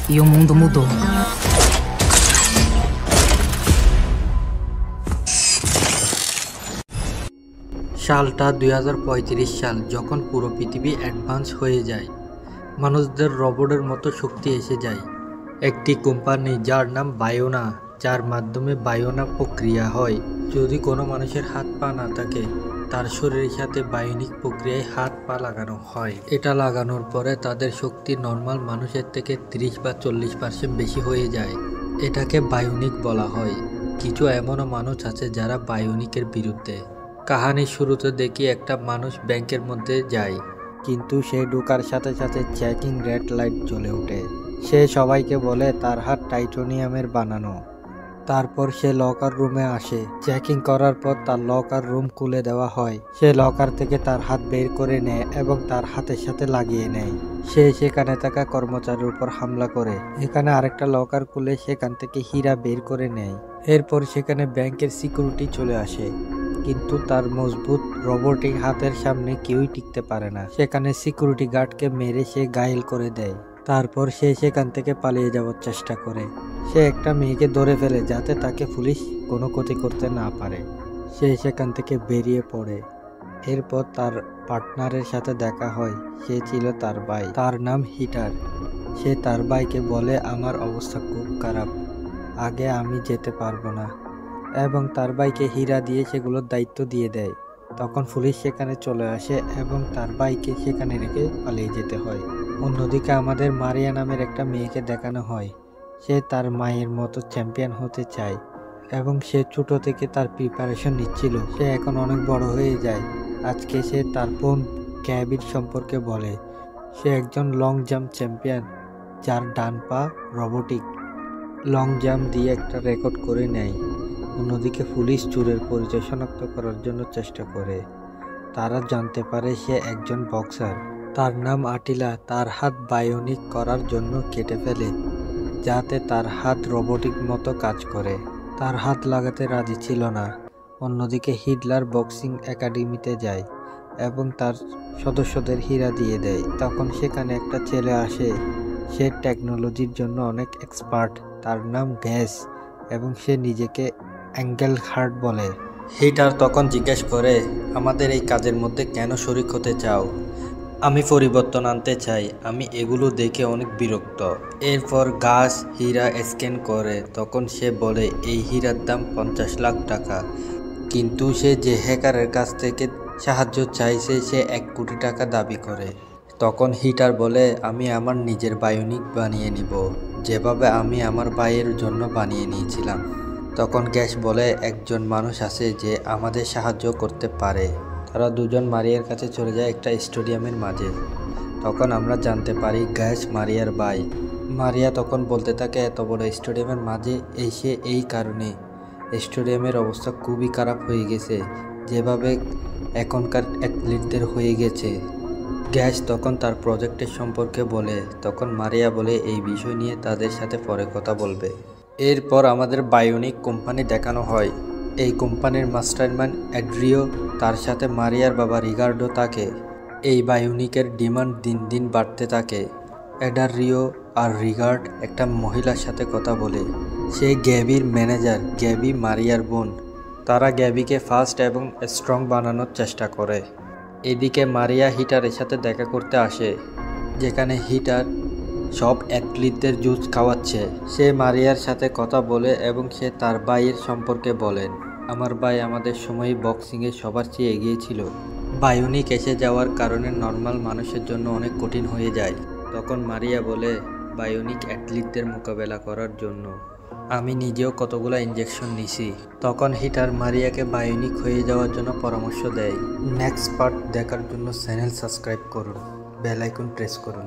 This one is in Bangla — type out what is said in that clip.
E o mundo mudou. সালটা 2035 সাল, যখন পুরো পৃথিবী অ্যাডভান্স হয়ে যায়। মানুষদের রোবটের মতো শক্তি এসে যায়। একটি কোম্পানি যার নাম বায়োনা, যার মাধ্যমে বায়োনা প্রক্রিয়া হয়। যদি কোনো মানুষের হাত পা না থাকে, তার শরীরের সাথে বায়োনিক প্রক্রিয়ায় হাত পা লাগানো হয়। এটা লাগানোর পরে তাদের শক্তি নর্মাল মানুষের থেকে 30 বা 40% বেশি হয়ে যায়। এটাকে বায়োনিক বলা হয়। কিছু এমনও মানুষ আছে যারা বায়োনিকের বিরুদ্ধে। কাহানির শুরুতে দেখি একটা মানুষ ব্যাংকের মধ্যে যায়, কিন্তু সে ঢোকার সাথে সাথে চেকিং রেড লাইট জ্বলে ওঠে। সে সবাইকে বলে তার হাত টাইটানিয়ামের বানানো। তারপর সে লকার রুমে আসে। চেকিং করার পর তার লকার রুম খুলে দেওয়া হয়। সে লকার থেকে তার হাত বের করে নেয় এবং তার হাতের সাথে লাগিয়ে নেয়। সে সেখানে থাকা কর্মচারীর উপর হামলা করে। এখানে আরেকটা লকার খুলে সেখান থেকে হীরা বের করে নেয়। এরপর সেখানে ব্যাংকের সিকিউরিটি চলে আসে, কিন্তু তার মজবুত রোবটিক হাতের সামনে কেউই টিকতে পারে না। সেখানে সিকিউরিটি গার্ডকে মেরে সে ঘায়েল করে দেয়। তারপর সে সেখান থেকে পালিয়ে যাওয়ার চেষ্টা করে। সে একটা মেয়েকে ধরে ফেলে যাতে তাকে পুলিশ কোনো ক্ষতি করতে না পারে। সে সেখান থেকে বেরিয়ে পড়ে। এরপর তার পার্টনারের সাথে দেখা হয়। সে ছিল তার ভাই, তার নাম হিটার। সে তার ভাইকে বলে, আমার অবস্থা খুব খারাপ, আগে আমি যেতে পারবো না, এবং তার ভাইকে হীরা দিয়ে সেগুলোর দায়িত্ব দিয়ে দেয়। তখন পুলিশ সেখানে চলে আসে এবং তার ভাইকে সেখানে রেখে পালিয়ে যেতে হয়। অন্যদিকে আমাদের মারিয়া নামের একটা মেয়েকে দেখানো হয়। সে তার মায়ের মতো চ্যাম্পিয়ন হতে চায় এবং সে ছোট থেকে তার প্রিপারেশন নিচ্ছিল। সে এখন অনেক বড় হয়ে যায়। আজকে সে তার বোন গ্যাবির সম্পর্কে বলে। সে একজন লং জাম্প চ্যাম্পিয়ন, যার ডান পা রোবটিক। লং জাম্প দিয়ে একটা রেকর্ড করে নেয়। অন্যদিকে পুলিশ চোরের পরিচয় শনাক্ত করার জন্য চেষ্টা করে। তারা জানতে পারে সে একজন বক্সার। তার নাম আটিলা। তার হাত বায়োনিক করার জন্য কেটে ফেলে, যাতে তার হাত রোবটিক মতো কাজ করে। তার হাত লাগাতে রাজি ছিল না। অন্যদিকে হিটলার বক্সিং একাডেমিতে যায় এবং তার সদস্যদের হীরা দিয়ে দেয়। তখন সেখানে একটা ছেলে আসে। সে টেকনোলজির জন্য অনেক এক্সপার্ট। তার নাম গ্যাস এবং সে নিজেকে অ্যাঙ্গেল হার্ট বলে। হিটার তখন জিজ্ঞেস করে, আমাদের এই কাজের মধ্যে কেন শরিক হতে চাও? আমি পরিবর্তন আনতে চাই, আমি এগুলো দেখে অনেক বিরক্ত। এরপর গাছ হীরা স্ক্যান করে। তখন সে বলে এই হীরার দাম 50 লাখ টাকা, কিন্তু সে যে হ্যাকারের কাছ থেকে সাহায্য চাইছে সে 1 কোটি টাকা দাবি করে। তখন হিটার বলে, আমি আমার নিজের বায়োনিক বানিয়ে নিব, যেভাবে আমি আমার ভাইয়ের জন্য বানিয়ে নিয়েছিলাম। তখন গ্যাস বলে, একজন মানুষ আছে যে আমাদের সাহায্য করতে পারে। তারা দুজন মারিয়ার কাছে চলে যায় একটা স্টেডিয়ামের মাঝে। তখন আমরা জানতে পারি গ্যাস মারিয়ার ভাই। মারিয়া তখন বলতে থাকে, এত বড় স্টেডিয়ামের মাঝে এসে এই কারণে স্টেডিয়ামের অবস্থা খুবই খারাপ হয়ে গেছে, যেভাবে এখনকার অ্যাথলিটদের হয়ে গেছে। গ্যাস তখন তার প্রজেক্টের সম্পর্কে বলে। তখন মারিয়া বলে এই বিষয় নিয়ে তাদের সাথে পরে কথা বলবে। এরপর আমাদের বায়োনিক কোম্পানি দেখানো হয়। এই কোম্পানির মাস্টারমাইন্ড অ্যাড্রিও, তার সাথে মারিয়ার বাবা রিগার্ডো থাকে। এই বায়োনিকের ডিমান্ড দিন দিন বাড়তে থাকে। অ্যাডারিও আর রিগার্ড একটা মহিলার সাথে কথা বলে। সে গ্যাবির ম্যানেজার। গ্যাবি মারিয়ার বোন। তারা গ্যাবিকে ফাস্ট এবং স্ট্রং বানানোর চেষ্টা করে। এদিকে মারিয়া হিটারের সাথে দেখা করতে আসে, যেখানে হিটার সব অ্যাথলিটদের জুস খাওয়াচ্ছে। সে মারিয়ার সাথে কথা বলে এবং সে তার ভাইয়ের সম্পর্কে বলেন, আমার ভাই আমাদের সময় বক্সিংয়ে সবার চেয়ে এগিয়ে ছিল। বায়োনিক এসে যাওয়ার কারণে নর্মাল মানুষের জন্য অনেক কঠিন হয়ে যায়। তখন মারিয়া বলে, বায়োনিক অ্যাথলিটদের মোকাবেলা করার জন্য আমি নিজেও কতগুলো ইঞ্জেকশন নিছি। তখন হিটার মারিয়াকে বায়োনিক হয়ে যাওয়ার জন্য পরামর্শ দেয়। নেক্সট পার্ট দেখার জন্য চ্যানেল সাবস্ক্রাইব করুন, বেল আইকন প্রেস করুন।